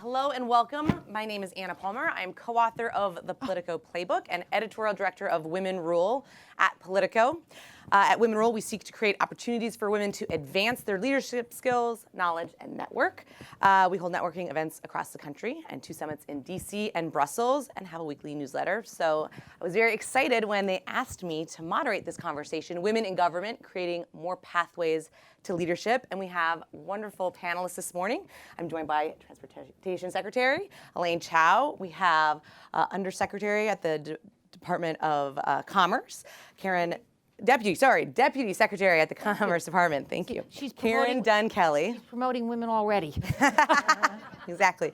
Hello and welcome. My name is Anna Palmer. I'm co-author of the Politico Playbook and editorial director of Women Rule at Politico. At Women Rule, we seek to create opportunities for women to advance their leadership skills, knowledge, and network. We hold networking events across the country and 2 summits in DC and Brussels and have a weekly newsletter. So I was very excited when they asked me to moderate this conversation, Women in Government, Creating More Pathways to Leadership. And we have wonderful panelists this morning. I'm joined by Transportation Secretary Elaine Chao. We have Undersecretary at the Department of Commerce, Deputy Secretary at the Commerce Department. Thank you. She's Karen Dunn Kelly. She's promoting women already. Exactly.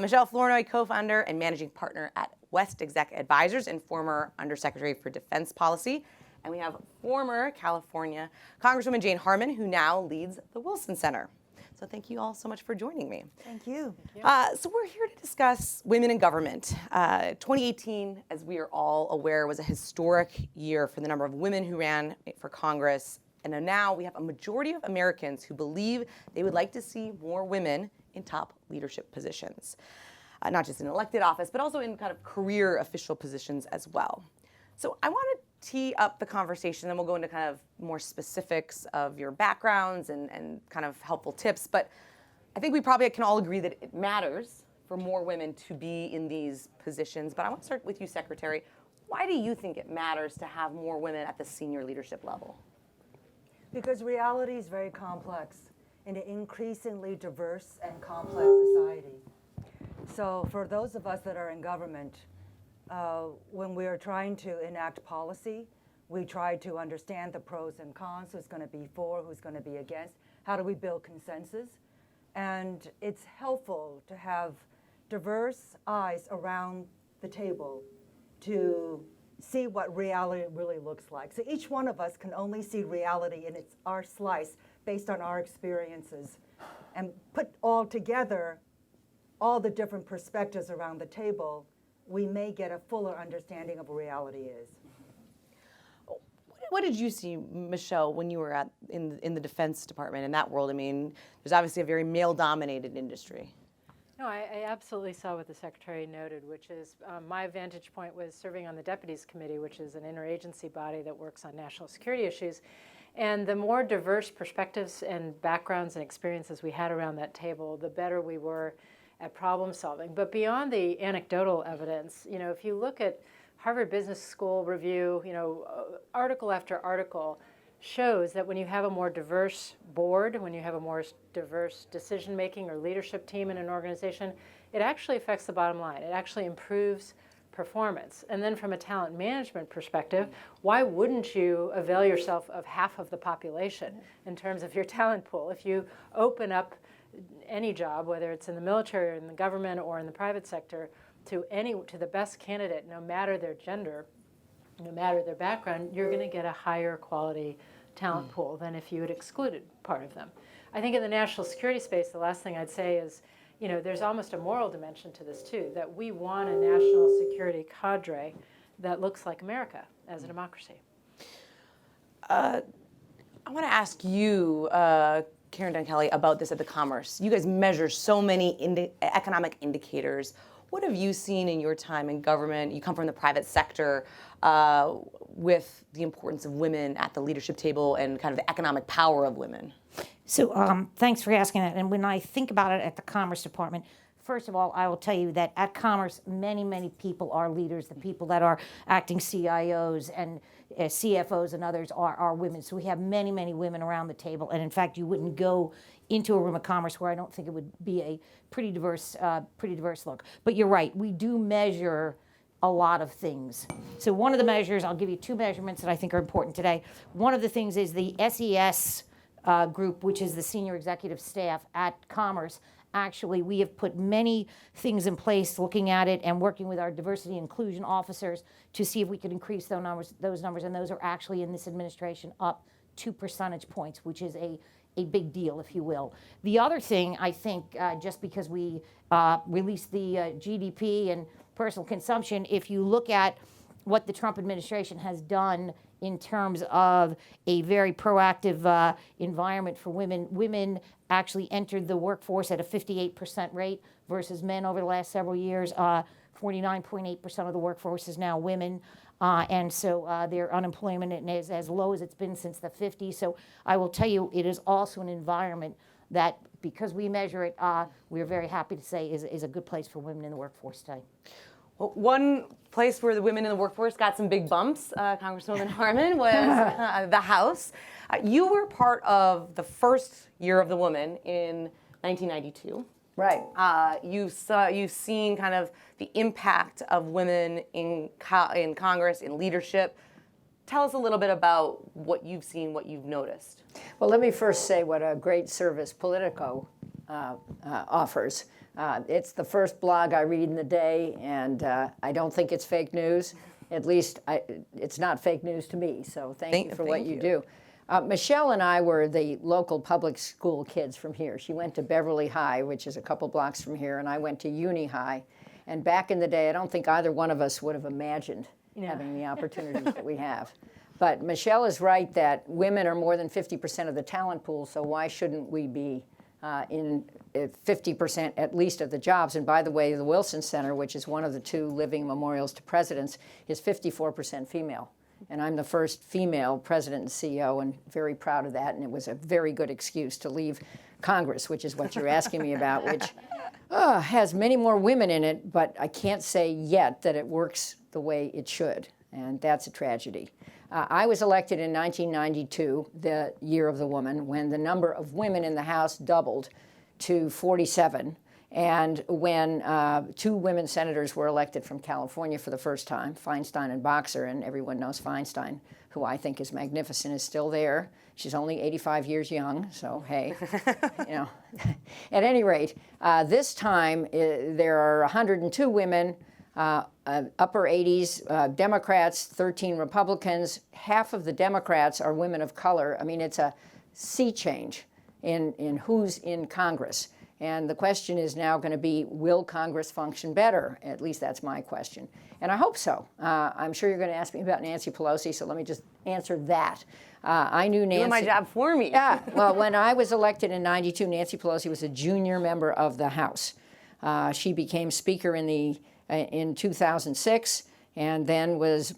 Michelle Flournoy, co-founder and managing partner at West Exec Advisors and former Undersecretary for Defense Policy. And we have former California Congresswoman Jane Harman, who now leads the Wilson Center. So thank you all so much for joining me. Thank you. So we're here to discuss women in government. 2018, as we are all aware, was a historic year for the number of women who ran for Congress. And now we have a majority of Americans who believe they would like to see more women in top leadership positions, not just in elected office, but also in kind of career official positions as well. So I want to tee up the conversation, then we'll go into kind of more specifics of your backgrounds and kind of helpful tips. But I think we probably can all agree that it matters for more women to be in these positions. But I want to start with you, Secretary. Why do you think it matters to have more women at the senior leadership level? Because reality is very complex in an increasingly diverse and complex society. So for those of us that are in government, when we are trying to enact policy, we try to understand the pros and cons, who's going to be for, who's going to be against, how do we build consensus? And it's helpful to have diverse eyes around the table to see what reality really looks like. So each one of us can only see reality in our slice based on our experiences, and put all together all the different perspectives around the table, we may get a fuller understanding of what reality is. What did you see, Michelle, when you were in the Defense Department, in that world? I mean, there's obviously a very male-dominated industry. No, I absolutely saw what the Secretary noted, which is my vantage point was serving on the Deputies Committee, which is an interagency body that works on national security issues. And the more diverse perspectives and backgrounds and experiences we had around that table, the better we were at problem solving. But beyond the anecdotal evidence, if you look at Harvard Business School review, article after article shows that when you have a more diverse board, when you have a more diverse decision-making or leadership team in an organization, it actually affects the bottom line. It actually improves performance. And then from a talent management perspective, why wouldn't you avail yourself of half of the population in terms of your talent pool? If you open up any job, whether it's in the military or in the government or in the private sector, to the best candidate, no matter their gender, no matter their background, you're going to get a higher quality talent pool than if you had excluded part of them. I think in the national security space, the last thing I'd say is, there's almost a moral dimension to this too, that we want a national security cadre that looks like America as a democracy. I want to ask you, Karen Dunn Kelly, about this at the Commerce. You guys measure so many economic indicators. What have you seen in your time in government? You come from the private sector, with the importance of women at the leadership table and kind of the economic power of women. So thanks for asking that. And when I think about it at the Commerce Department, first of all, I will tell you that at Commerce, many, many people are leaders. The people that are acting CIOs and CFOs and others are women. So we have many, many women around the table. And in fact, you wouldn't go into a room of commerce where I don't think it would be a pretty diverse look. But you're right, we do measure a lot of things. So one of the measures, I'll give you 2 measurements that I think are important today. One of the things is the SES group, which is the senior executive staff at Commerce. Actually, we have put many things in place looking at it and working with our diversity and inclusion officers to see if we could increase those numbers, and those are actually in this administration up 2 percentage points, which is a big deal, if you will. The other thing, I think, just because we released the GDP and personal consumption, if you look at what the Trump administration has done in terms of a very proactive environment for women. Women actually entered the workforce at a 58% rate versus men over the last several years. 49.8% of the workforce is now women. And so their unemployment is as low as it's been since the 50s. So I will tell you, it is also an environment that, because we measure it, we're very happy to say is a good place for women in the workforce today. Well, one place where the women in the workforce got some big bumps, Congresswoman Harman, was the House. You were part of the first year of the woman in 1992. Right. You've seen kind of the impact of women in Congress, in leadership. Tell us a little bit about what you've seen, what you've noticed. Well, let me first say what a great service Politico offers. It's the first blog I read in the day, and I don't think it's fake news. At least it's not fake news to me, so thank you for what you do. Michelle and I were the local public school kids from here. She went to Beverly High, which is a couple blocks from here, and I went to Uni High. And back in the day, I don't think either one of us would have imagined having the opportunities that we have. But Michelle is right that women are more than 50% of the talent pool, so why shouldn't we be in 50% at least of the jobs? And by the way, the Wilson Center, which is one of the 2 living memorials to presidents, is 54% female. And I'm the first female president and CEO, and very proud of that. And it was a very good excuse to leave Congress, which is what you're asking me about, which has many more women in it, but I can't say yet that it works the way it should. And that's a tragedy. I was elected in 1992, the year of the woman, when the number of women in the House doubled to 47. And when 2 women senators were elected from California for the first time, Feinstein and Boxer, and everyone knows Feinstein, who I think is magnificent, is still there. She's only 85 years young, so hey, you know. At any rate, this time there are 102 women, upper 80s, Democrats, 13 Republicans. Half of the Democrats are women of color. I mean, it's a sea change in who's in Congress. And the question is now going to be, will Congress function better? At least that's my question. And I hope so. I'm sure you're going to ask me about Nancy Pelosi, so let me just answer that. I knew Nancy. Doing my job for me. Yeah. Well, when I was elected in 92, Nancy Pelosi was a junior member of the House. She became Speaker in 2006 and then was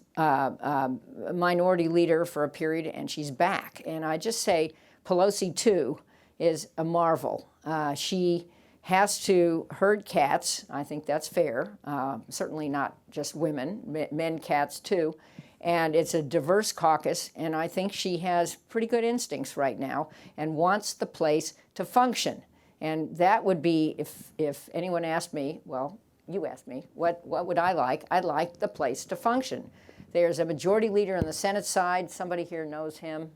minority leader for a period, and she's back. And I just say Pelosi, too, is a marvel. She has to herd cats. I think that's fair. Certainly not just women, men, cats, too. And it's a diverse caucus, and I think she has pretty good instincts right now and wants the place to function. And that would be, if anyone asked me, well, you asked me, what would I like? I'd like the place to function. There's a majority leader on the Senate side. Somebody here knows him.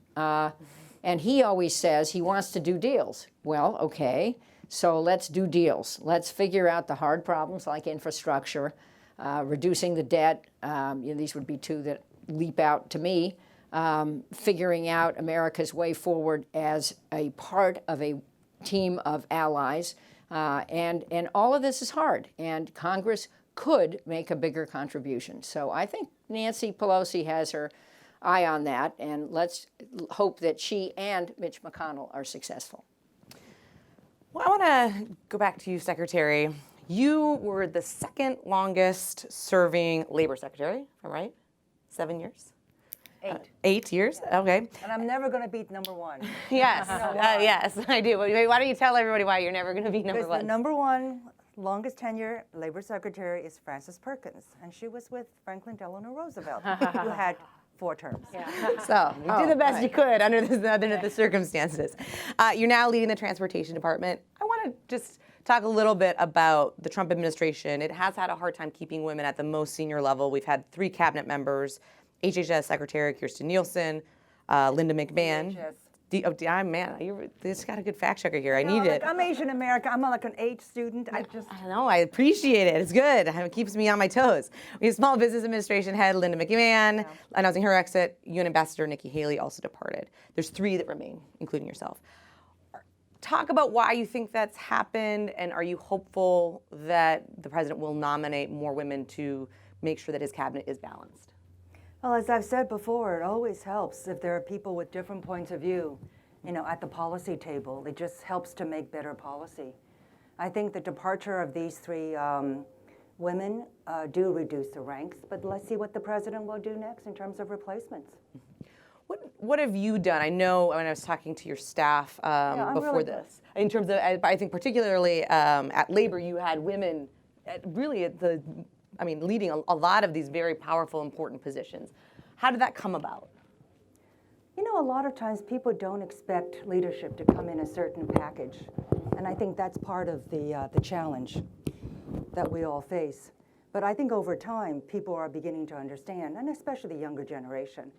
And he always says he wants to do deals. Well, okay, so let's do deals. Let's figure out the hard problems like infrastructure, reducing the debt. These would be 2 that leap out to me. Figuring out America's way forward as a part of a team of allies. And all of this is hard, and Congress could make a bigger contribution. So I think Nancy Pelosi has her eye on that, and let's hope that she and Mitch McConnell are successful. Well, I want to go back to you, Secretary. You were the 2nd longest serving labor secretary, am I right? 7 years? 8. 8 years, okay. And I'm never going to beat number 1. Yes, yes, I do. Why don't you tell everybody why you're never going to be number 1? The number 1 longest tenure labor secretary is Frances Perkins, and she was with Franklin Delano Roosevelt, who had 4 terms. Yeah. So you did the best you could under the circumstances. You're now leading the transportation department. I want to just talk a little bit about the Trump administration. It has had a hard time keeping women at the most senior level. We've had 3 cabinet members, HHS Secretary Kirstjen Nielsen, Linda McMahon. You just got a good fact checker here. I need it. I'm Asian American. I'm like an H student. I know. I appreciate it. It's good. It keeps me on my toes. We have Small Business Administration head Linda McMahon announcing her exit. UN Ambassador Nikki Haley also departed. There's 3 that remain, including yourself. Talk about why you think that's happened, and are you hopeful that the president will nominate more women to make sure that his cabinet is balanced? Well, as I've said before, it always helps if there are people with different points of view, at the policy table. It just helps to make better policy. I think the departure of these three women do reduce the ranks, but let's see what the president will do next in terms of replacements. What have you done? I know when I was talking to your staff before really this, in terms of, I think particularly at Labor, you had women leading a lot of these very powerful, important positions. How did that come about? A lot of times people don't expect leadership to come in a certain package, and I think that's part of the challenge that we all face. But I think over time, people are beginning to understand, and especially the younger generation,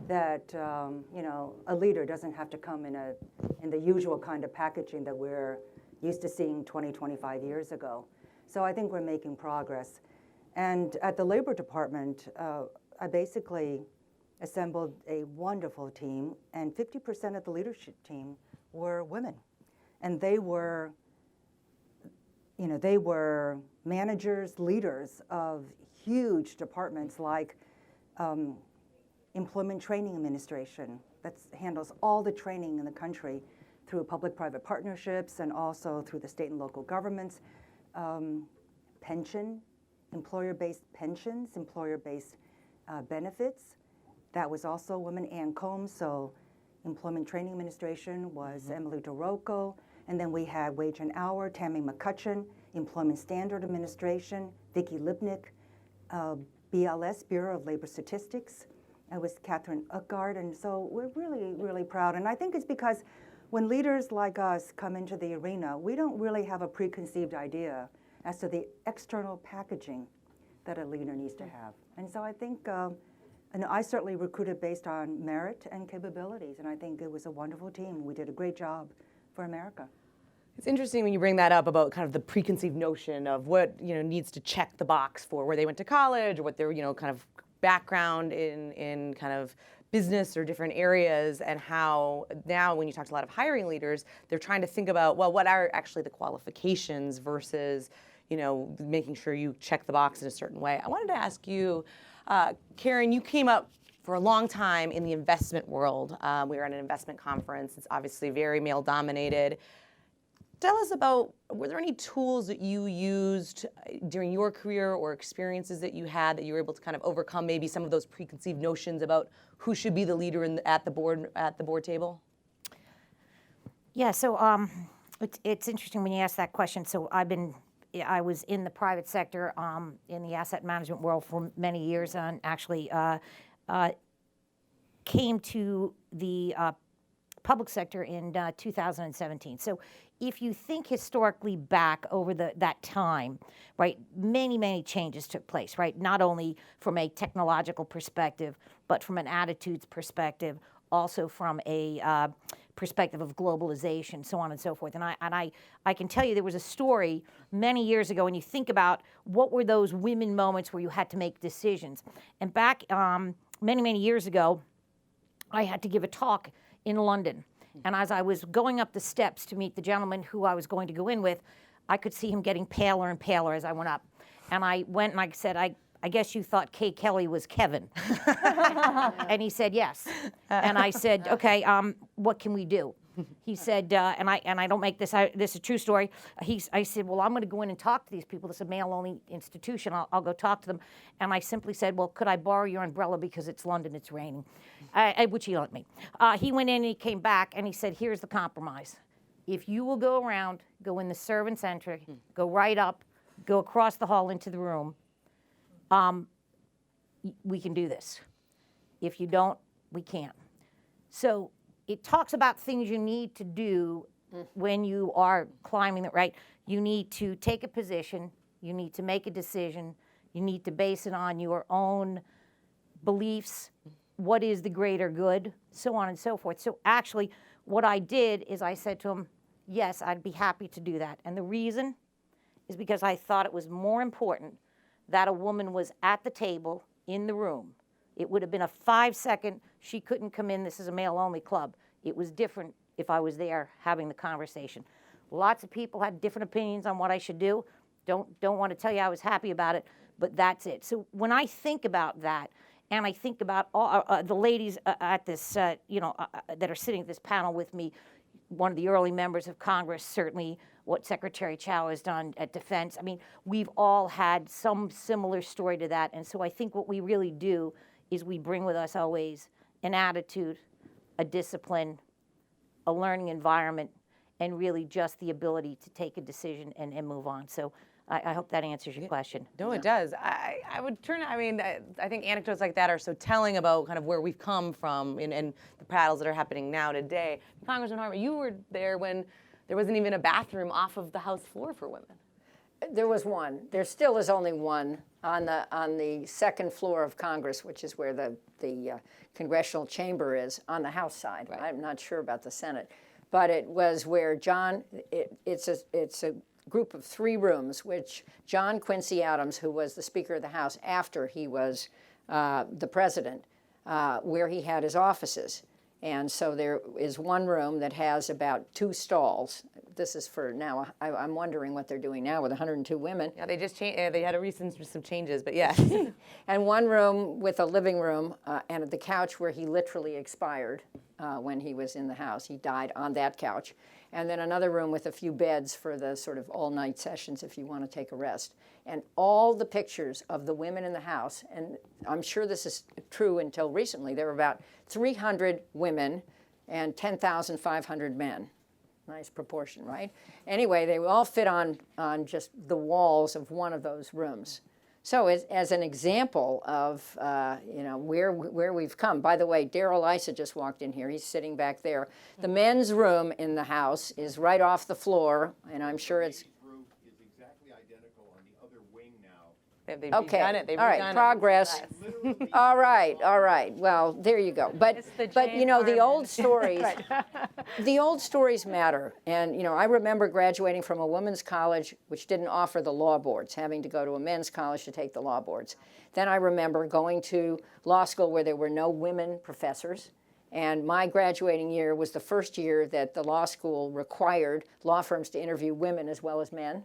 that a leader doesn't have to come in the usual kind of packaging that we're used to seeing 20, 25 years ago. So I think we're making progress. And at the Labor Department, I basically assembled a wonderful team, and 50% of the leadership team were women. And they were managers, leaders of huge departments like Employment Training Administration that handles all the training in the country through public-private partnerships and also through the state and local governments, pension, employer-based pensions, employer-based benefits. That was also women. Ann Combs, so Employment Training Administration was Emily DeRocco. And then we had Wage and Hour, Tammy McCutcheon, Employment Standard Administration, Vicki Lipnick, BLS, Bureau of Labor Statistics. It was Catherine Utgard. And so we're really, really proud. And I think it's because when leaders like us come into the arena, we don't really have a preconceived idea as to the external packaging that a leader needs to have. And so I think, and I certainly recruited based on merit and capabilities, and I think it was a wonderful team. We did a great job for America. It's interesting when you bring that up about kind of the preconceived notion of what needs to check the box for where they went to college or what their kind of background in kind of business or different areas, and how now when you talk to a lot of hiring leaders, they're trying to think about, well, what are actually the qualifications versus making sure you check the box in a certain way. I wanted to ask you, Karen, you came up for a long time in the investment world. We were at an investment conference. It's obviously very male-dominated. Tell us about, were there any tools that you used during your career or experiences that you had that you were able to kind of overcome maybe some of those preconceived notions about who should be the leader at the board table? Yeah, so it's interesting when you ask that question. So I was in the private sector in the asset management world for many years, and actually came to the public sector in 2017. So if you think historically back over that time, right, many changes took place, right? Not only from a technological perspective, but from an attitudes perspective, also from a perspective of globalization, so on and so forth. And I can tell you there was a story many years ago when you think about what were those women moments where you had to make decisions. And back many years ago, I had to give a talk in London. And as I was going up the steps to meet the gentleman who I was going to go in with, I could see him getting paler and paler as I went up. And I went and I said, I guess you thought Kay Kelly was Kevin. And he said, yes. And I said, okay, what can we do? He said, and I don't make this is a true story. I said, well, I'm going to go in and talk to these people. This is a male-only institution. I'll go talk to them. And I simply said, well, could I borrow your umbrella because it's London, it's raining, which he let me. He went in and he came back and he said, here's the compromise. If you will go around, go in the servants' entry, go right up, go across the hall into the room, we can do this. If you don't, we can't. So it talks about things you need to do when you are climbing it, right? You need to take a position, you need to make a decision, you need to base it on your own beliefs, what is the greater good, so on and so forth. So actually, what I did is I said to him, yes, I'd be happy to do that. And the reason is because I thought it was more important that a woman was at the table in the room. It would have been a 5-second, she couldn't come in, this is a male-only club. It was different if I was there having the conversation. Lots of people had different opinions on what I should do. Don't want to tell you I was happy about it, but that's it. So when I think about that, And I think about all the ladies at this, that are sitting at this panel with me. One of the early members of Congress, certainly what Secretary Chao has done at Defense. I mean, we've all had some similar story to that. And so I think what we really do is we bring with us always an attitude, a discipline, a learning environment, and really just the ability to take a decision and move on. So I hope that answers your question. No, it does. I would turn, I mean, I think anecdotes like that are so telling about kind of where we've come from and the battles that are happening now today. Congressman Harper, you were there when there wasn't even a bathroom off of the House floor for women. There was one. There still is only one on the second floor of Congress, which is where the congressional chamber is, on the House side. Right. I'm not sure about the Senate. But it was where it's a group of 3 rooms, which John Quincy Adams, who was the Speaker of the House after he was the president, where he had his offices. And so there is one room that has about 2 stalls. This is for now. I'm wondering what they're doing now with 102 women. Yeah, they just changed. They had some changes, but yeah. And one room with a living room and the couch where he literally expired when he was in the House. He died on that couch. And then another room with a few beds for the sort of all-night sessions if you want to take a rest. And all the pictures of the women in the House, and I'm sure this is true until recently, there were about 300 women and 10,500 men. Nice proportion, right? Anyway, they all fit on just the walls of one of those rooms. So as an example of where we've come. By the way, Daryl Issa just walked in here. He's sitting back there. The men's room in the House is right off the floor, and I'm sure it's. Roof is exactly identical on the other wing now. They've Okay. redone it. They've all right. redone Progress. it. All right. All right. Well, there you go. But Jane the old Harman. stories. The old stories matter. And I remember graduating from a women's college which didn't offer the law boards, having to go to a men's college to take the law boards. Then I remember going to law school where there were no women professors. And my graduating year was the first year that the law school required law firms to interview women as well as men.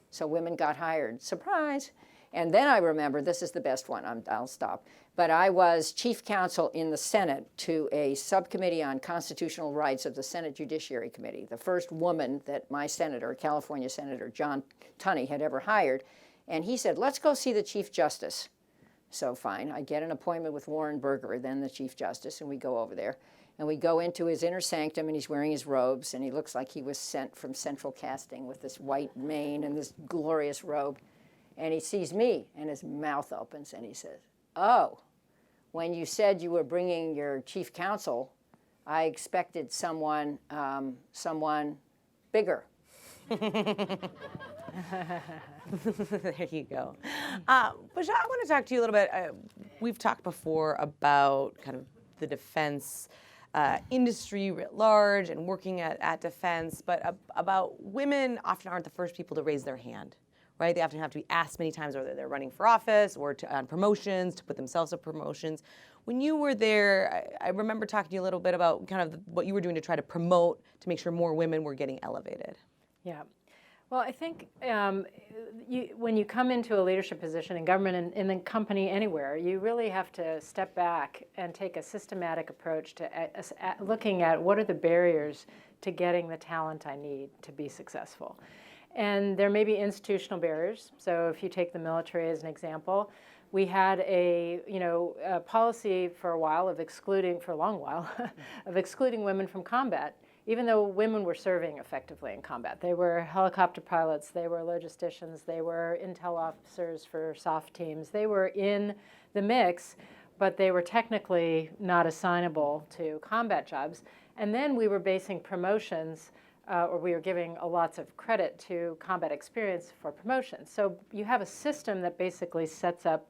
So women got hired. Surprise. And then I remember, this is the best one, I'll stop, but I was chief counsel in the Senate to a subcommittee on constitutional rights of the Senate Judiciary Committee, the first woman that my senator, California Senator John Tunney, had ever hired. And he said, let's go see the Chief Justice. So fine, I get an appointment with Warren Burger, then the Chief Justice, and we go over there. And we go into his inner sanctum, and he's wearing his robes, and he looks like he was sent from Central Casting with this white mane and this glorious robe. And he sees me, and his mouth opens, and he says, oh, when you said you were bringing your chief counsel, I expected someone bigger. There you go. Bashar, I want to talk to you a little bit. We've talked before about kind of the defense industry writ large and working at defense, but about women often aren't the first people to raise their hand. Right? They often have to be asked many times whether they're running for office or on promotions, to put themselves up promotions. When you were there, I remember talking to you a little bit about kind of what you were doing to try to promote, to make sure more women were getting elevated. Yeah. Well, I think when you come into a leadership position in government, in the company, anywhere, you really have to step back and take a systematic approach to looking at what are the barriers to getting the talent I need to be successful. And there may be institutional barriers. So if you take the military as an example, we had a policy for a while of excluding, for a long while, of excluding women from combat, even though women were serving effectively in combat. They were helicopter pilots, they were logisticians, they were intel officers for SOF teams. They were in the mix, but they were technically not assignable to combat jobs. And then we were basing promotions or we were giving lots of credit to combat experience for promotion. So you have a system that basically sets up,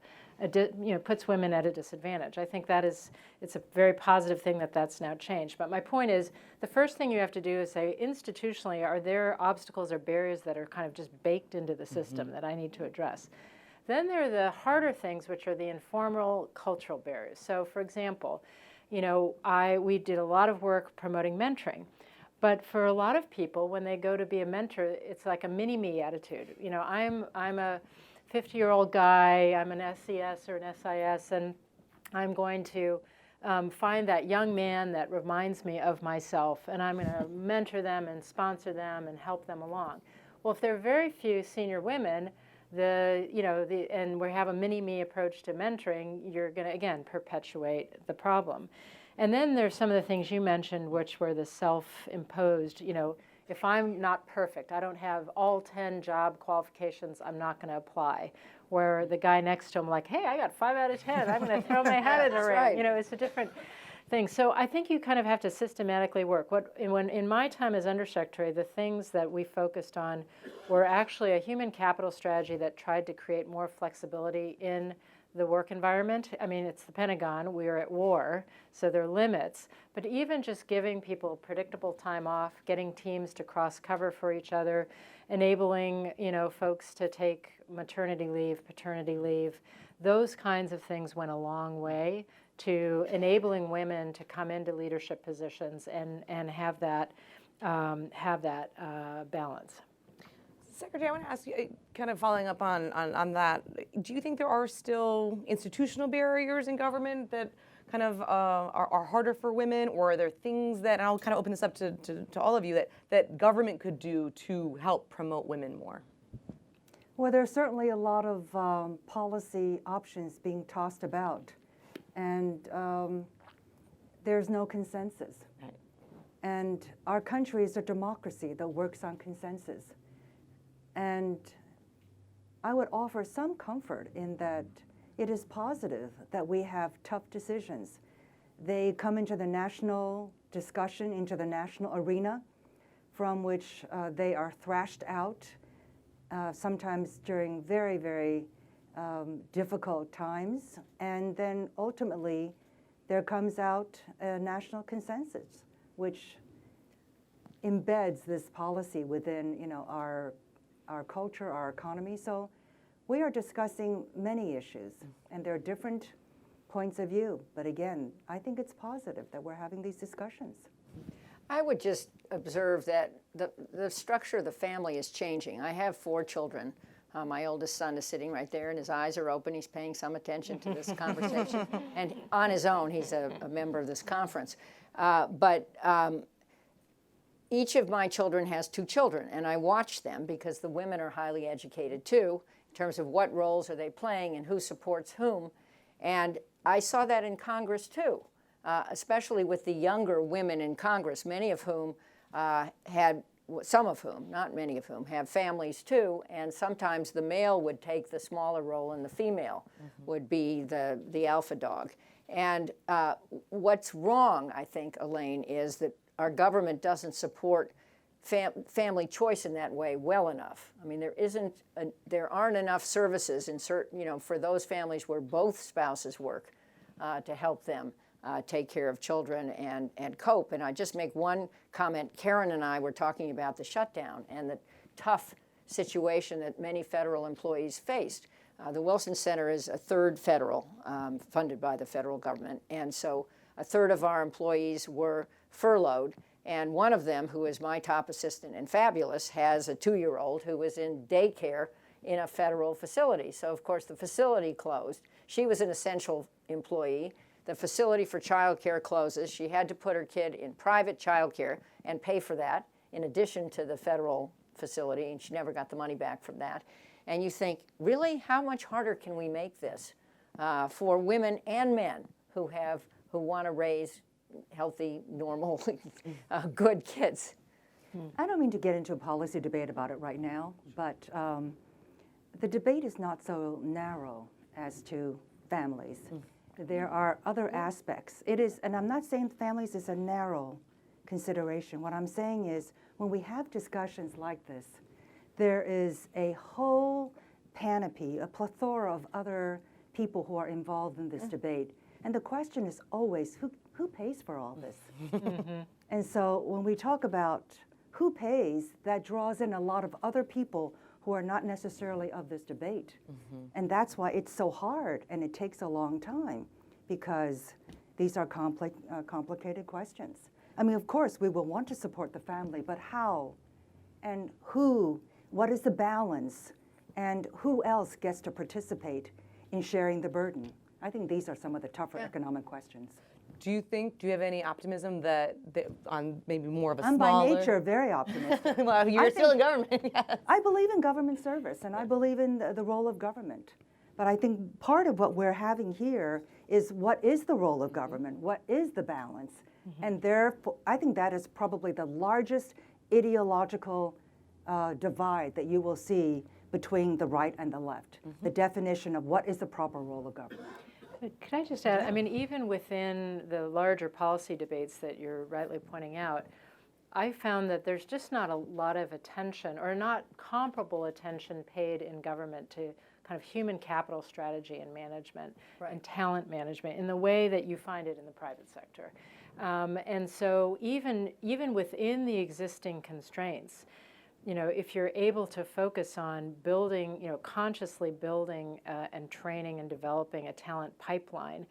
puts women at a disadvantage. I think it's a very positive thing that that's now changed. But my point is, the first thing you have to do is say, institutionally, are there obstacles or barriers that are kind of just baked into the system that I need to address? Then there are the harder things, which are the informal cultural barriers. So for example, we did a lot of work promoting mentoring. But for a lot of people, when they go to be a mentor, it's like a mini-me attitude. I'm a 50-year-old guy, I'm an SES or an SIS, and I'm going to find that young man that reminds me of myself, and I'm going to mentor them and sponsor them and help them along. Well, if there are very few senior women, and we have a mini-me approach to mentoring, you're going to, again, perpetuate the problem. And then there's some of the things you mentioned, which were the self-imposed, if I'm not perfect, I don't have all 10 job qualifications, I'm not going to apply. Where the guy next to him, like, hey, I got 5 out of 10, I'm going to throw my hat in the ring. right. It's a different thing. So I think you kind of have to systematically work. In my time as undersecretary, the things that we focused on were actually a human capital strategy that tried to create more flexibility in the work environment. I mean, it's the Pentagon, we are at war, so there are limits, but even just giving people predictable time off, getting teams to cross cover for each other, enabling, folks to take maternity leave, paternity leave, those kinds of things went a long way to enabling women to come into leadership positions and have that balance. Secretary, I want to ask you, kind of following up on that, do you think there are still institutional barriers in government that kind of are harder for women, or are there things that, and I'll kind of open this up to all of you, that government could do to help promote women more? Well, there's certainly a lot of policy options being tossed about, and there's no consensus. Right. And our country is a democracy that works on consensus. And I would offer some comfort in that it is positive that we have tough decisions. They come into the national discussion, into the national arena, from which they are thrashed out, sometimes during very, very difficult times. And then ultimately, there comes out a national consensus, which embeds this policy within, our culture, our economy. So we are discussing many issues, and there are different points of view. But again, I think it's positive that we're having these discussions. I would just observe that the structure of the family is changing. I have 4 children. My oldest son is sitting right there, and his eyes are open. He's paying some attention to this conversation. And on his own, he's a member of this conference. But each of my children has 2 children, and I watch them because the women are highly educated too, in terms of what roles are they playing and who supports whom. And I saw that in Congress too, especially with the younger women in Congress, many of whom some of whom, not many of whom, have families too, and sometimes the male would take the smaller role and the female would be the alpha dog. And what's wrong, I think, Elaine, is that our government doesn't support family choice in that way well enough. I mean, there aren't enough services in certain, for those families where both spouses work to help them take care of children and cope. And I just make one comment. Karen and I were talking about the shutdown and the tough situation that many federal employees faced. The Wilson Center is a third federal, funded by the federal government. And so a third of our employees were furloughed. And one of them, who is my top assistant and fabulous, has a 2-year-old who was in daycare in a federal facility. So, of course, the facility closed. She was an essential employee. The facility for childcare closes. She had to put her kid in private childcare and pay for that in addition to the federal facility, and she never got the money back from that. And you think, really, how much harder can we make this for women and men who want to raise healthy, normal, good kids? I don't mean to get into a policy debate about it right now, but the debate is not so narrow as to families. There are other aspects. It is, and I'm not saying families is a narrow consideration. What I'm saying is when we have discussions like this, there is a whole panoply, a plethora of other people who are involved in this debate. And the question is always, who pays for all this? And so when we talk about who pays, that draws in a lot of other people who are not necessarily of this debate. And that's why it's so hard and it takes a long time, because these are complicated questions. I mean, of course, we will want to support the family, but how and who? What is the balance? And who else gets to participate in sharing the burden? I think these are some of the tougher economic questions. Do you have any optimism that on maybe more of a I'm smaller? by nature very optimistic. Well, you're still in government. Yes. I believe in government service, and I believe in the role of government. But I think part of what we're having here is what is the role of government? What is the balance? And therefore, I think that is probably the largest ideological divide that you will see between the right and the left. The definition of what is the proper role of government. Could I just add, I mean, even within the larger policy debates that you're rightly pointing out, I found that there's just not a lot of attention or not comparable attention paid in government to kind of human capital strategy and management and talent management in the way that you find it in the private sector. And so even within the existing constraints, you know, if you're able to focus on building, you know, consciously building and training and developing a talent pipeline,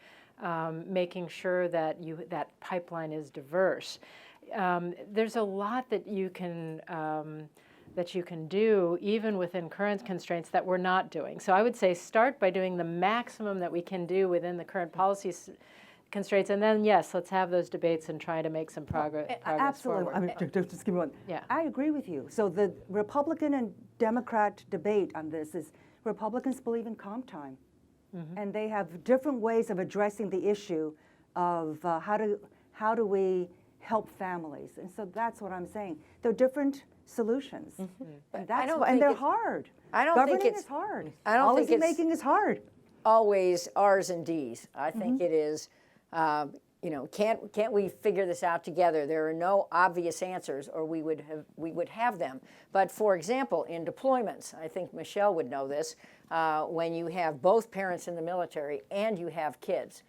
making sure that that pipeline is diverse, there's a lot that you can do even within current constraints that we're not doing. So I would say start by doing the maximum that we can do within the current policy constraints, and then yes, let's have those debates and try to make some progress Absolutely. forward. I mean, just give me one. Yeah. I agree with you. So the Republican and Democrat debate on this is Republicans believe in comp time, and they have different ways of addressing the issue of how do we help families, and so that's what I'm saying. They're different solutions, and and they're hard. I don't think Governing it's- is hard. I don't think Policy it's- making is hard. Always R's and D's. I think it is, you know, can't we figure this out together? There are no obvious answers, or we would have them. But for example, in deployments, I think Michelle would know this, when you have both parents in the military and you have kids,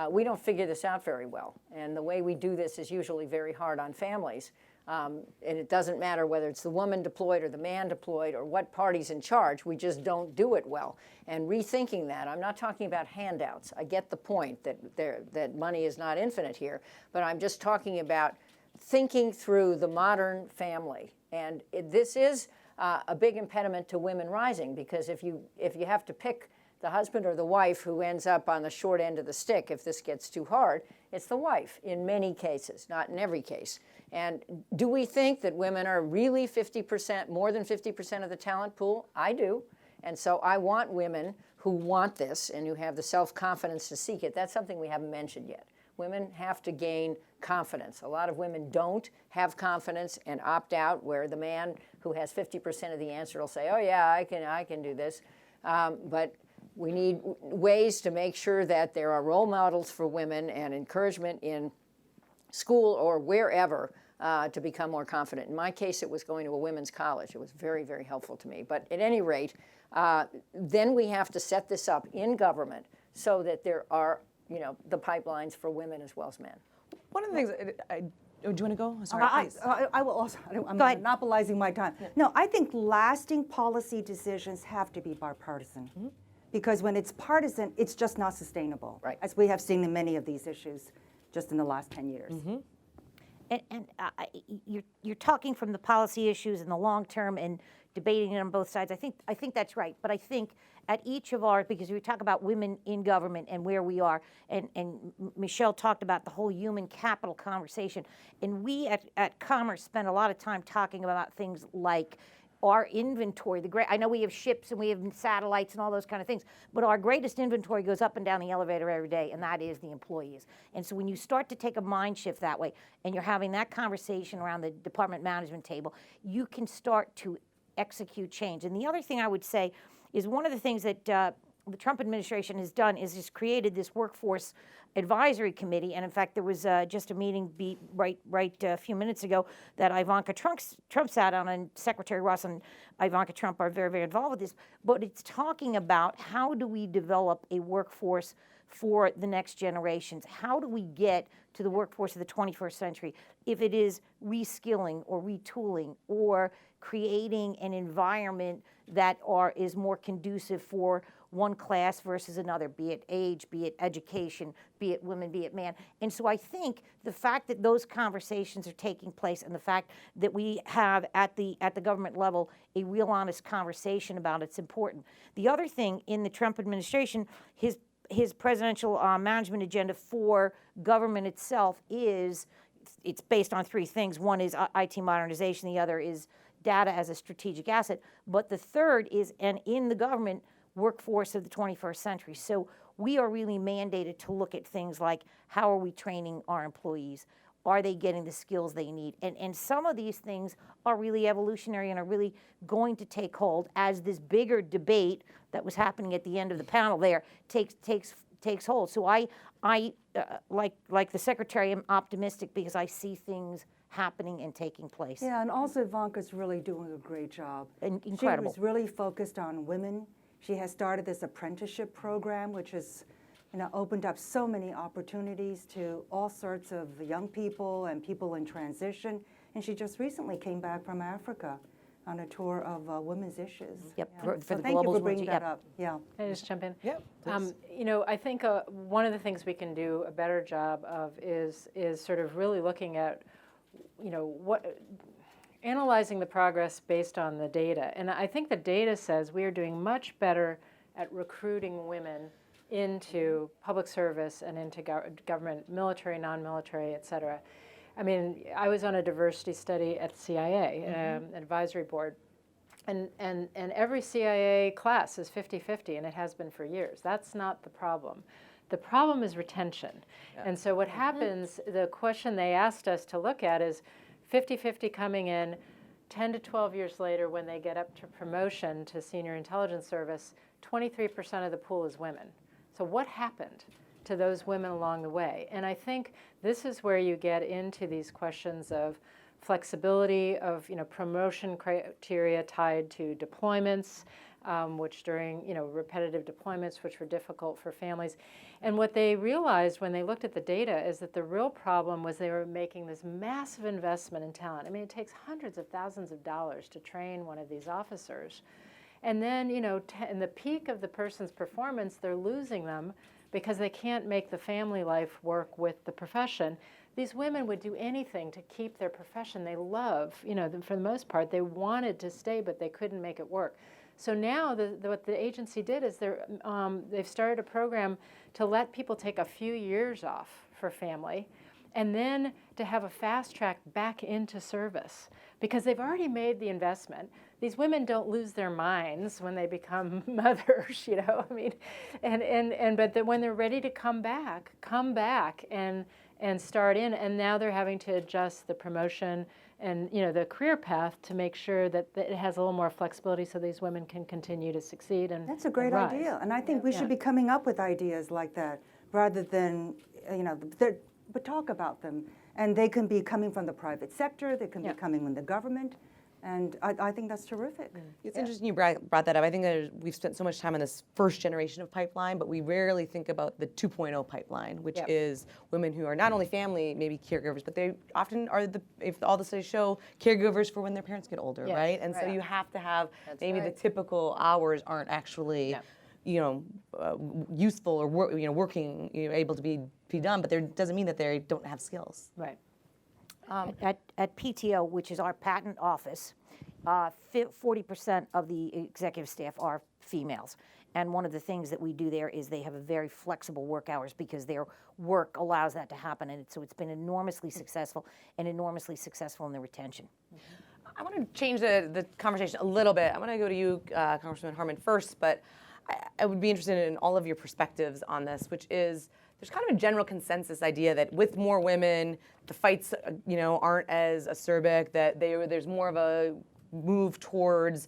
we don't figure this out very well. And the way we do this is usually very hard on families. And it doesn't matter whether it's the woman deployed or the man deployed or what party's in charge, we just don't do it well. And rethinking that, I'm not talking about handouts. I get the point that money is not infinite here, but I'm just talking about thinking through the modern family. And this is a big impediment to women rising, because if you have to pick the husband or the wife who ends up on the short end of the stick if this gets too hard, it's the wife in many cases, not in every case. And do we think that women are really 50%, more than 50% of the talent pool? I do. And so I want women who want this and who have the self-confidence to seek it. That's something we haven't mentioned yet. Women have to gain confidence. A lot of women don't have confidence and opt out, where the man who has 50% of the answer will say, oh yeah, I can do this. But we need ways to make sure that there are role models for women and encouragement in school or wherever to become more confident. In my case, it was going to a women's college. It was very, very helpful to me. But at any rate, then we have to set this up in government so that there are, you know, the pipelines for women as well as men. One of the things, do you want to go? Sorry, please. I will also, I'm Go ahead. monopolizing my time. No, I think lasting policy decisions have to be bipartisan. Because when it's partisan, it's just not sustainable, Right. as we have seen in many of these issues just in the last 10 years. And you're talking from the policy issues in the long term and debating it on both sides. I think that's right. But I think at each of our, because we talk about women in government and where we are, and Michelle talked about the whole human capital conversation, and we at Commerce spend a lot of time talking about things like our inventory. I know we have ships and we have satellites and all those kind of things, but our greatest inventory goes up and down the elevator every day, and that is the employees. And so when you start to take a mind shift that way, and you're having that conversation around the department management table, you can start to execute change. And the other thing I would say is one of the things that the Trump administration has done is just created this workforce advisory committee. And in fact, there was just a meeting right a few minutes ago that Ivanka Trump sat on, and Secretary Ross and Ivanka Trump are very, very involved with this. But it's talking about how do we develop a workforce for the next generations? How do we get to the workforce of the 21st century if it is reskilling or retooling or creating an environment that is more conducive for one class versus another, be it age, be it education, be it women, be it man. And so I think the fact that those conversations are taking place and the fact that we have at the government level a real honest conversation about it's important. The other thing in the Trump administration, his his presidential management agenda for government itself it's based on three things. One is IT modernization. The other is data as a strategic asset. But the third is an in the government workforce of the 21st century. So we are really mandated to look at things like how are we training our employees? Are they getting the skills they need? And some of these things are really evolutionary and are really going to take hold as this bigger debate that was happening at the end of the panel there takes hold. So I like the secretary, am optimistic because I see things happening and taking place. Yeah, and also Ivanka's really doing a great job. Incredible. She was really focused on women. She has started this apprenticeship program, which has opened up so many opportunities to all sorts of young people and people in transition. And she just recently came back from Africa on a tour of women's issues. Yep, Yeah. for So the thank you Globals for bringing World- that up. Yeah. Can I just jump in? Yep. I think one of the things we can do a better job of is sort of really looking at, analyzing the progress based on the data. And I think the data says we are doing much better at recruiting women into public service and into government, military, non-military, et cetera. I mean, I was on a diversity study at CIA, advisory board, and every CIA class is 50-50, and it has been for years. That's not the problem. The problem is retention. And so what happens, the question they asked us to look at is 50-50 coming in, 10 to 12 years later when they get up to promotion to senior intelligence service, 23% of the pool is women. So what happened to those women along the way? And I think this is where you get into these questions of flexibility, of promotion criteria tied to deployments, which during repetitive deployments, which were difficult for families. And what they realized when they looked at the data is that the real problem was they were making this massive investment in talent. I mean, it takes hundreds of thousands of dollars to train one of these officers. And then, in the peak of the person's performance, they're losing them because they can't make the family life work with the profession. These women would do anything to keep their profession they love. For the most part, they wanted to stay, but they couldn't make it work. So now what the agency did is they've started a program to let people take a few years off for family and then to have a fast track back into service because they've already made the investment. These women don't lose their minds when they become mothers, I mean, but when they're ready to come back and start in, and now they're having to adjust the promotion and the career path to make sure that it has a little more flexibility so these women can continue to succeed and That's a great rise. idea, and I think we should be coming up with ideas like that rather than, but talk about them. And they can be coming from the private sector, they can be coming from the government, and I think that's terrific. It's interesting you brought that up. I think we've spent so much time on this first generation of pipeline, but we rarely think about the 2.0 pipeline, which is women who are not only family, maybe caregivers, but they often are, if all the studies show, caregivers for when their parents get older, right? And so you have to have, maybe the typical hours aren't actually, useful or working, able to be done, but there doesn't mean that they don't have skills. Right. At PTO, which is our patent office, 40% of the executive staff are females. And one of the things that we do there is they have a very flexible work hours because their work allows that to happen. And so it's been enormously successful and enormously successful in the retention. I want to change the conversation a little bit. I want to go to you, Congressman Harman, first, but I would be interested in all of your perspectives on this, which is there's kind of a general consensus idea that with more women, the fights, aren't as acerbic, that there's more of a move towards,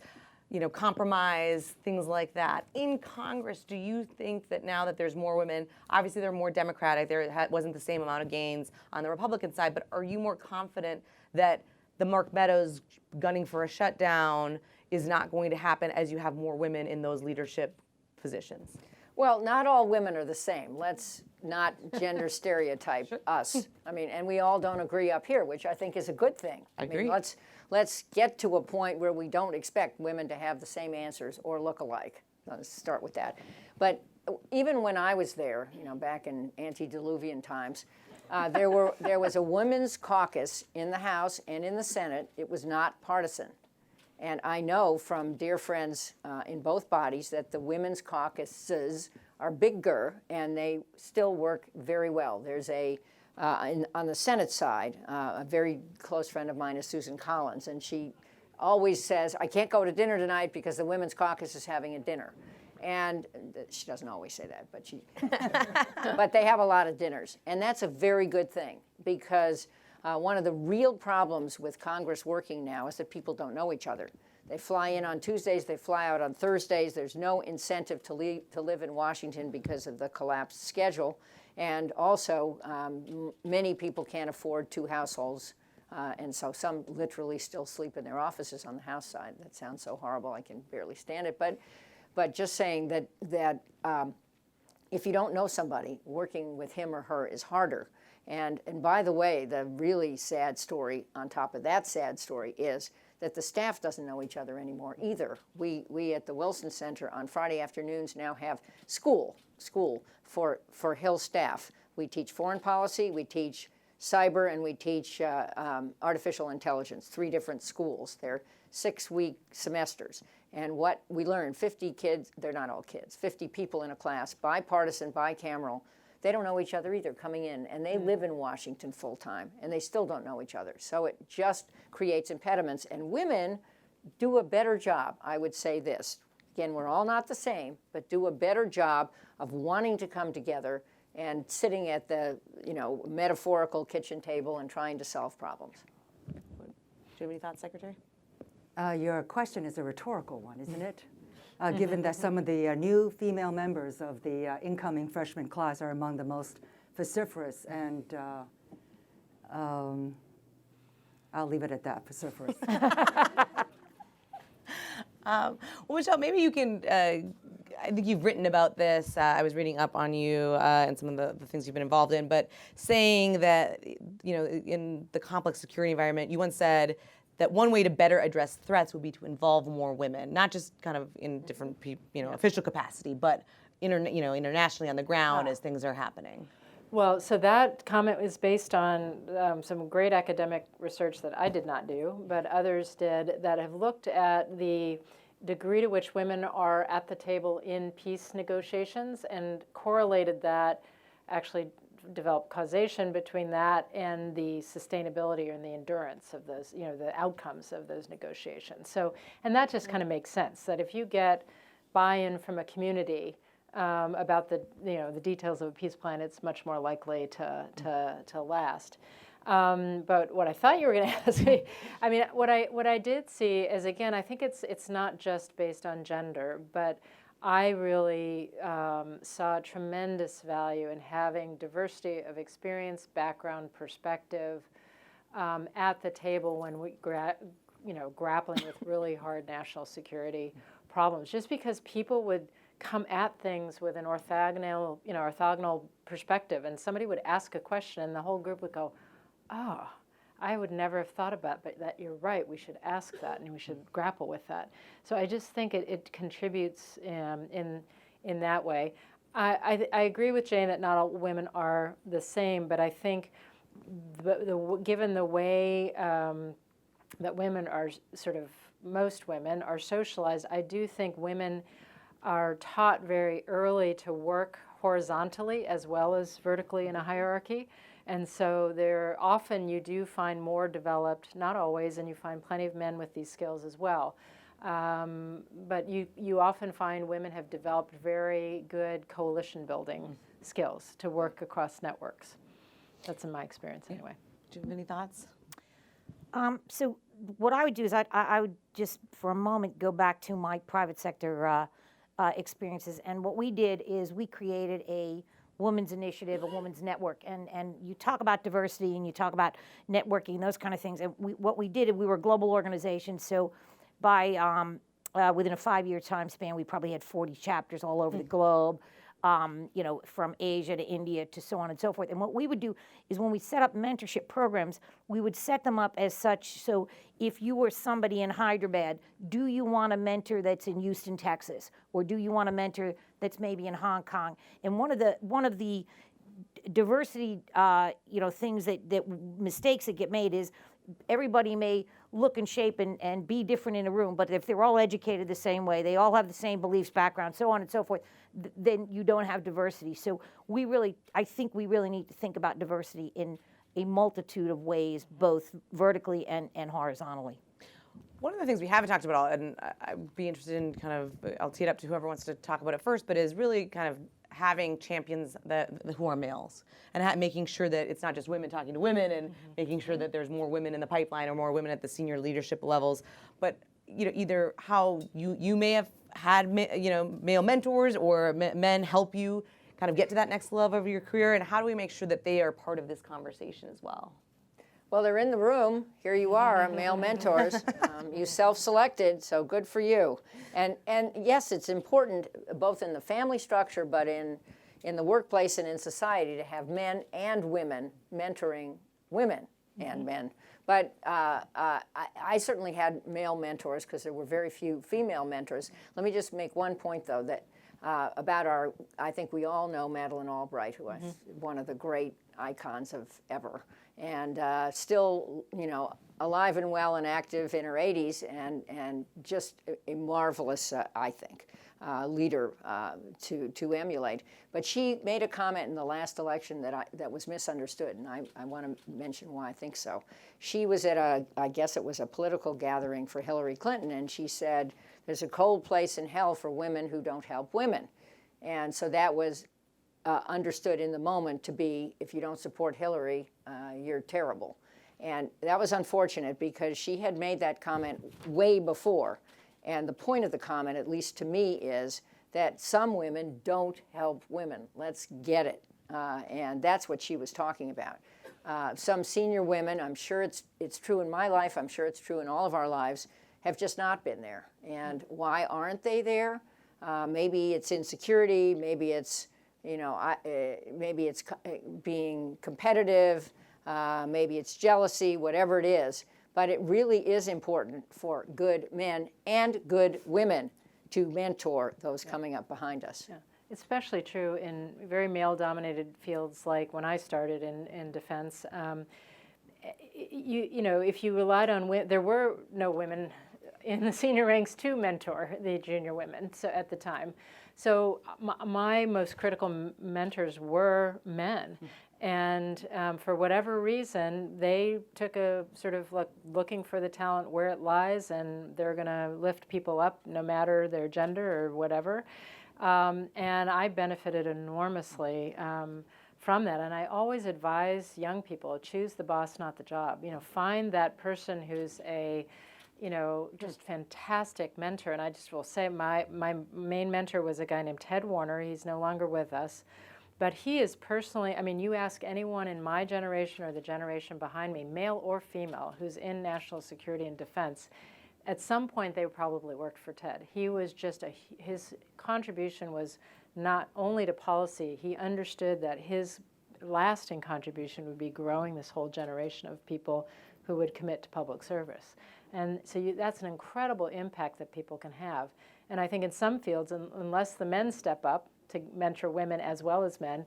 compromise, things like that. In Congress, do you think that now that there's more women, obviously they're more Democratic, there wasn't the same amount of gains on the Republican side, but are you more confident that the Mark Meadows gunning for a shutdown is not going to happen as you have more women in those leadership positions? Well, not all women are the same. Let's not gender stereotype us. I mean, and we all don't agree up here, which I think is a good thing. I agree. mean, let's get to a point where we don't expect women to have the same answers or look alike. Let's start with that. But even when I was there, back in antediluvian times, there was a women's caucus in the House and in the Senate. It was not partisan. And I know from dear friends in both bodies that the women's caucuses are bigger, and they still work very well. There's on the Senate side, a very close friend of mine is Susan Collins, and she always says, I can't go to dinner tonight because the Women's Caucus is having a dinner. And she doesn't always say that, but they have a lot of dinners. And that's a very good thing, because one of the real problems with Congress working now is that people don't know each other. They fly in on Tuesdays, they fly out on Thursdays. There's no incentive to live in Washington because of the collapsed schedule. And also, many people can't afford 2 households. And so some literally still sleep in their offices on the House side. That sounds so horrible, I can barely stand it. But just saying that if you don't know somebody, working with him or her is harder. And by the way, the really sad story on top of that sad story is that the staff doesn't know each other anymore either. We at the Wilson Center on Friday afternoons now have school for Hill staff. We teach foreign policy, we teach cyber, and we teach artificial intelligence, 3 different schools. They're 6-week semesters. And what we learn, 50 kids, they're not all kids, 50 people in a class, bipartisan, bicameral, they don't know each other either coming in, and they live in Washington full time, and they still don't know each other. So it just creates impediments, and women do a better job, I would say this. Again, we're all not the same, but do a better job of wanting to come together and sitting at the, metaphorical kitchen table and trying to solve problems. Do you have any thoughts, Secretary? Your question is a rhetorical one, isn't it? Given that some of the new female members of the incoming freshman class are among the most vociferous and I'll leave it at that, vociferous. Well, Michelle, maybe you can, I think you've written about this. I was reading up on you and some of the things you've been involved in, but saying that, in the complex security environment, you once said that one way to better address threats would be to involve more women, not just kind of in different, official capacity, but, internationally on the ground as things are happening. Well, so that comment was based on some great academic research that I did not do, but others did, that have looked at the degree to which women are at the table in peace negotiations and correlated that, actually developed causation between that and the sustainability and the endurance of those, the outcomes of those negotiations. So, and that just kind of makes sense, that if you get buy-in from a community about the details of a peace plan, it's much more likely to last. But what I thought you were going to ask me, what I did see is, again, I think it's not just based on gender, but I really saw tremendous value in having diversity of experience, background, perspective at the table when we grappling with really hard national security problems. Just because people would come at things with an orthogonal perspective, and somebody would ask a question, and the whole group would go, "Oh, I would never have thought about, but that you're right. We should ask that, and we should grapple with that." So I just think it contributes in that way. I agree with Jane that not all women are the same, but I think given the way that women are most women are socialized, I do think women are taught very early to work horizontally as well as vertically in a hierarchy. And so you do find more developed, not always, and you find plenty of men with these skills as well. But you often find women have developed very good coalition building skills to work across networks. That's in my experience anyway. Do you have any thoughts? So what I would do is I would just for a moment go back to my private sector experiences. And what we did is we created a women's initiative, a women's network. And you talk about diversity and you talk about networking, those kind of things. And what we did, we were a global organization. So by within a 5-year time span, we probably had 40 chapters all over the globe. From Asia to India to so on and so forth. And what we would do is when we set up mentorship programs, we would set them up as such. So if you were somebody in Hyderabad, do you want a mentor that's in Houston, Texas? Or do you want a mentor that's maybe in Hong Kong? And one of the diversity, things that mistakes that get made is everybody may look and shape and be different in a room, but if they're all educated the same way, they all have the same beliefs, background, so on and so forth, then you don't have diversity. So I think we really need to think about diversity in a multitude of ways, both vertically and horizontally. One of the things we haven't talked about, and I'd be interested in kind of, I'll tee it up to whoever wants to talk about it first, but is really kind of having champions who are males, and making sure that it's not just women talking to women, and making sure that there's more women in the pipeline or more women at the senior leadership levels. But either how you may have had male mentors, or men help you kind of get to that next level of your career, and how do we make sure that they are part of this conversation as well? Well, they're in the room. Here you are, male mentors. You self-selected, so good for you. And yes, it's important both in the family structure, but in the workplace and in society to have men and women mentoring women and men. But I certainly had male mentors because there were very few female mentors. Let me just make one point, though, that about I think we all know Madeleine Albright, who is one of the great icons of ever. And still, alive and well and active in her 80s, and just a marvelous, I think, leader to emulate. But she made a comment in the last election that was misunderstood, and I want to mention why I think so. She was at I guess it was a political gathering for Hillary Clinton, and she said, "There's a cold place in hell for women who don't help women," and so that was understood in the moment to be, if you don't support Hillary, you're terrible. And that was unfortunate because she had made that comment way before. And the point of the comment, at least to me, is that some women don't help women. Let's get it. And that's what she was talking about. Some senior women, I'm sure it's true in my life, I'm sure it's true in all of our lives, have just not been there. And why aren't they there? Maybe it's insecurity, maybe it's maybe it's being competitive, maybe it's jealousy, whatever it is. But it really is important for good men and good women to mentor those coming up behind us. Yeah. Especially true in very male-dominated fields like when I started in defense. If you relied on women, there were no women in the senior ranks to mentor the junior women at the time. So my most critical mentors were men. And for whatever reason, they took a sort of looking for the talent where it lies, and they're going to lift people up no matter their gender or whatever. And I benefited enormously from that. And I always advise young people, choose the boss, not the job. Find that person who's a just fantastic mentor. And I just will say my main mentor was a guy named Ted Warner. He's no longer with us. But he is personally, you ask anyone in my generation or the generation behind me, male or female, who's in national security and defense, at some point they probably worked for Ted. He was just his contribution was not only to policy, he understood that his lasting contribution would be growing this whole generation of people who would commit to public service. And so that's an incredible impact that people can have. And I think in some fields, unless the men step up to mentor women as well as men,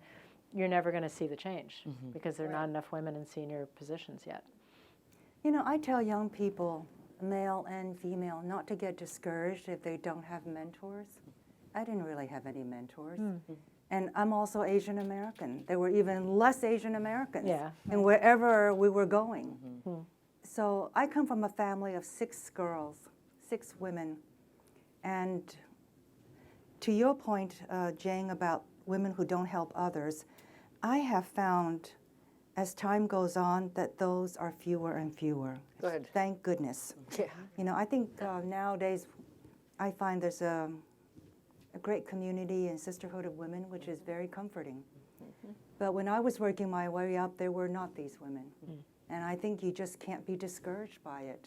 you're never going to see the change because there are not enough women in senior positions yet. I tell young people, male and female, not to get discouraged if they don't have mentors. I didn't really have any mentors. And I'm also Asian American. There were even less Asian Americans in wherever we were going. So I come from a family of 6 girls, 6 women. And to your point, Jane, about women who don't help others, I have found as time goes on that those are fewer and fewer. Good. Thank goodness. Yeah. I think nowadays I find there's a great community and sisterhood of women, which is very comforting. But when I was working my way up, there were not these women. And I think you just can't be discouraged by it.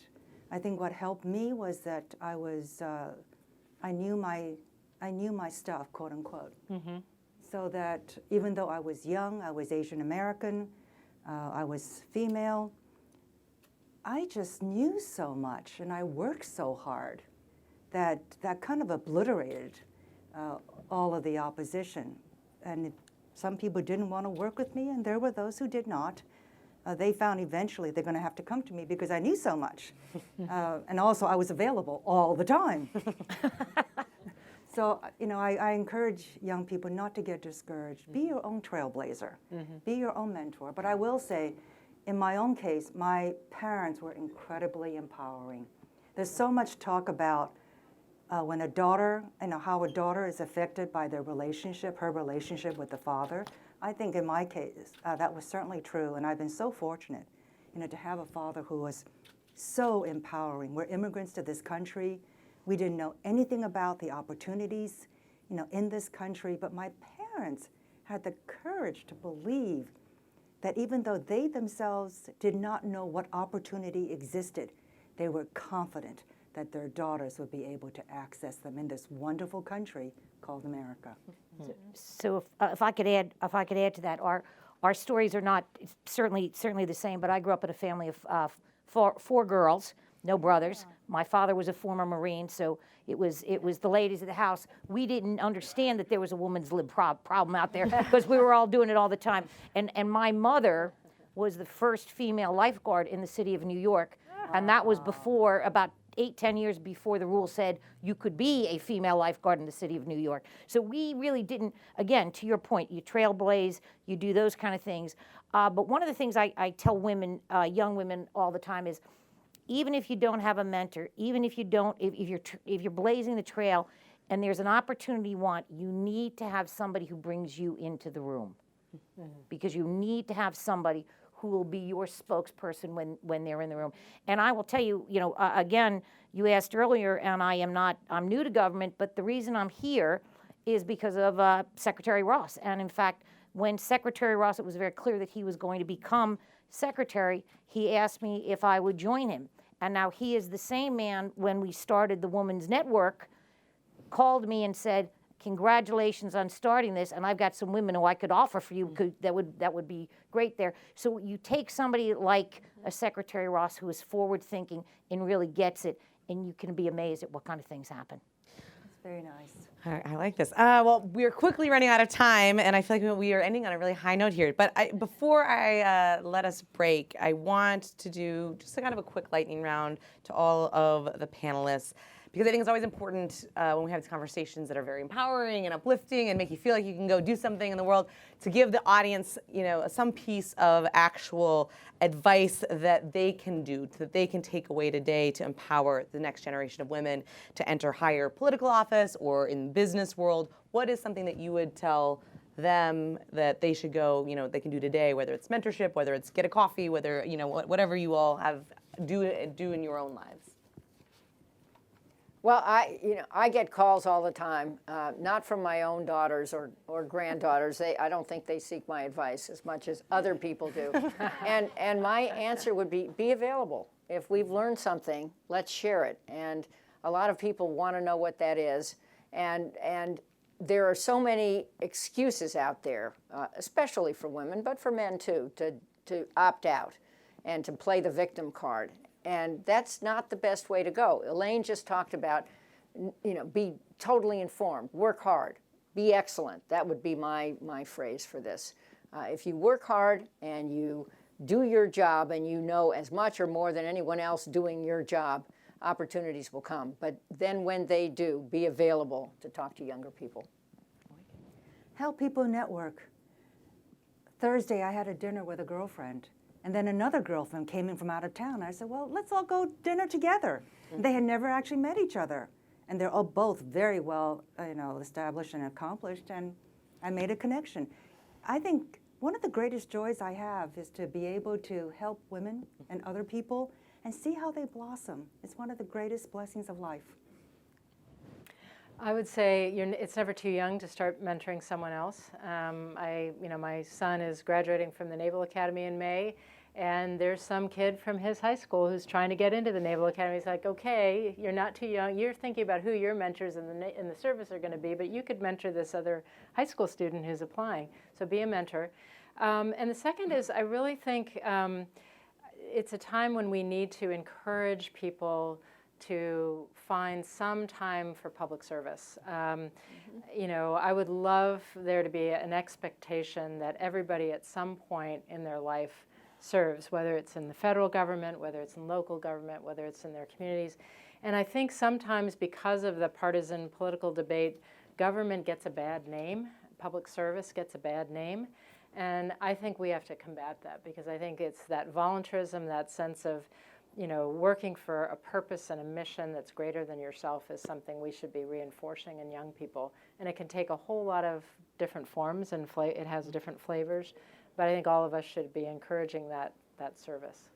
I think what helped me was that I knew my stuff, quote unquote. So that even though I was young, I was Asian American, I was female, I just knew so much and I worked so hard that kind of obliterated all of the opposition. And some people didn't want to work with me, and there were those who did not. they found eventually they're going to have to come to me because I knew so much. And also I was available all the time. So, I encourage young people not to get discouraged. Be your own trailblazer. Be your own mentor. But I will say, in my own case, my parents were incredibly empowering. There's so much talk about when a daughter, how a daughter is affected by their relationship, her relationship with the father. I think in my case, that was certainly true. And I've been so fortunate, to have a father who was so empowering. We're immigrants to this country. We didn't know anything about the opportunities, in this country, but my parents had the courage to believe that even though they themselves did not know what opportunity existed, they were confident that their daughters would be able to access them in this wonderful country called America. So if I could add to that, our stories are not certainly the same. But I grew up in a family of four girls, no brothers. My father was a former Marine, so it was the ladies of the house. We didn't understand that there was a woman's lib problem out there because we were all doing it all the time. And my mother was the first female lifeguard in the city of New York, and that was before about 8-10 years before the rule said you could be a female lifeguard in the city of New York. So we really didn't, again, to your point, you trailblaze, you do those kind of things. But one of the things I tell women, young women all the time is, even if you don't have a mentor, even if you don't, if you're blazing the trail and there's an opportunity you want, you need to have somebody who brings you into the room. Because you need to have somebody who will be your spokesperson when they're in the room. And I will tell you, again, you asked earlier, and I'm new to government, but the reason I'm here is because of Secretary Ross. And in fact, when Secretary Ross, it was very clear that he was going to become secretary, he asked me if I would join him. And now he is the same man, when we started the Women's Network, called me and said, congratulations on starting this, and I've got some women who I could offer for you that would be great there. So you take somebody like a Secretary Ross who is forward thinking and really gets it, and you can be amazed at what kind of things happen. That's very nice. I like this. Well, we're quickly running out of time, and I feel like we are ending on a really high note here. But before I let us break, I want to do just a kind of a quick lightning round to all of the panelists, because I think it's always important when we have these conversations that are very empowering and uplifting and make you feel like you can go do something in the world, to give the audience, some piece of actual advice that they can do, that they can take away today to empower the next generation of women to enter higher political office or in the business world. What is something that you would tell them that they should go, they can do today, whether it's mentorship, whether it's get a coffee, whether, whatever you all have do in your own lives? Well, I get calls all the time, not from my own daughters or granddaughters. I don't think they seek my advice as much as other people do. And my answer would be available. If we've learned something, let's share it. And a lot of people want to know what that is. And there are so many excuses out there, especially for women, but for men too, to opt out and to play the victim card. And that's not the best way to go. Elaine just talked about, be totally informed, work hard, be excellent. That would be my phrase for this. If you work hard and you do your job and you know as much or more than anyone else doing your job, opportunities will come. But then when they do, be available to talk to younger people. Help people network. Thursday, I had a dinner with a girlfriend. And then another girlfriend came in from out of town. I said, well, let's all go dinner together. Mm-hmm. They had never actually met each other. And they're all both very well, established and accomplished. And I made a connection. I think one of the greatest joys I have is to be able to help women and other people and see how they blossom. It's one of the greatest blessings of life. I would say it's never too young to start mentoring someone else. My son is graduating from the Naval Academy in May, and there's some kid from his high school who's trying to get into the Naval Academy. He's like, okay, you're not too young. You're thinking about who your mentors in the service are going to be, but you could mentor this other high school student who's applying. So be a mentor. And the second is, I really think it's a time when we need to encourage people to find some time for public service. I would love there to be an expectation that everybody at some point in their life serves, whether it's in the federal government, whether it's in local government, whether it's in their communities. And I think sometimes because of the partisan political debate, government gets a bad name, public service gets a bad name. And I think we have to combat that, because I think it's that voluntarism, that sense of, working for a purpose and a mission that's greater than yourself is something we should be reinforcing in young people. And it can take a whole lot of different forms, and it has different flavors. But I think all of us should be encouraging that service.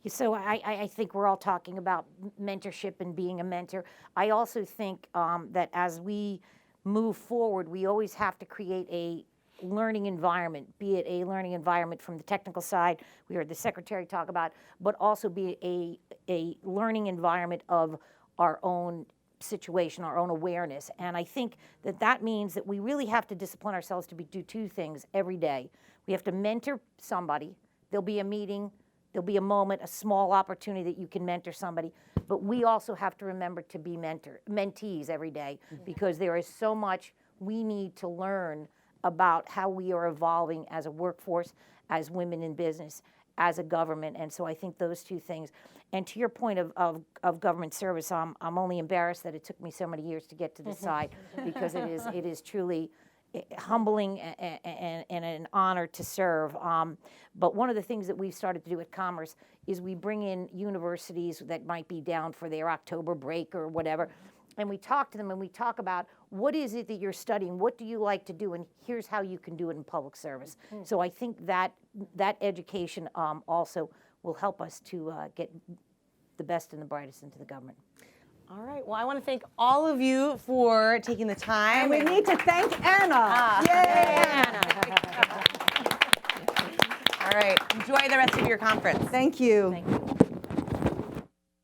So I think we're all talking about mentorship and being a mentor. I also think that as we move forward, we always have to create a learning environment, be it a learning environment from the technical side, we heard the secretary talk about, but also be a learning environment of our own situation, our own awareness. And I think that means that we really have to discipline ourselves to do two things every day. We have to mentor somebody. There'll be a meeting, there'll be a moment, a small opportunity that you can mentor somebody, but we also have to remember to be mentees every day, because there is so much we need to learn about how we are evolving as a workforce, as women in business, as a government. And so I think those two things. And to your point of government service, I'm only embarrassed that it took me so many years to get to this side, because it is truly humbling and an honor to serve. But one of the things that we've started to do at Commerce is we bring in universities that might be down for their October break or whatever, and we talk to them and we talk about, what is it that you're studying? What do you like to do? And here's how you can do it in public service. So I think that education also will help us to get the best and the brightest into the government. All right. Well, I want to thank all of you for taking the time. And we need to thank Anna. Yay! All right. Enjoy the rest of your conference. Thank you. Thank you.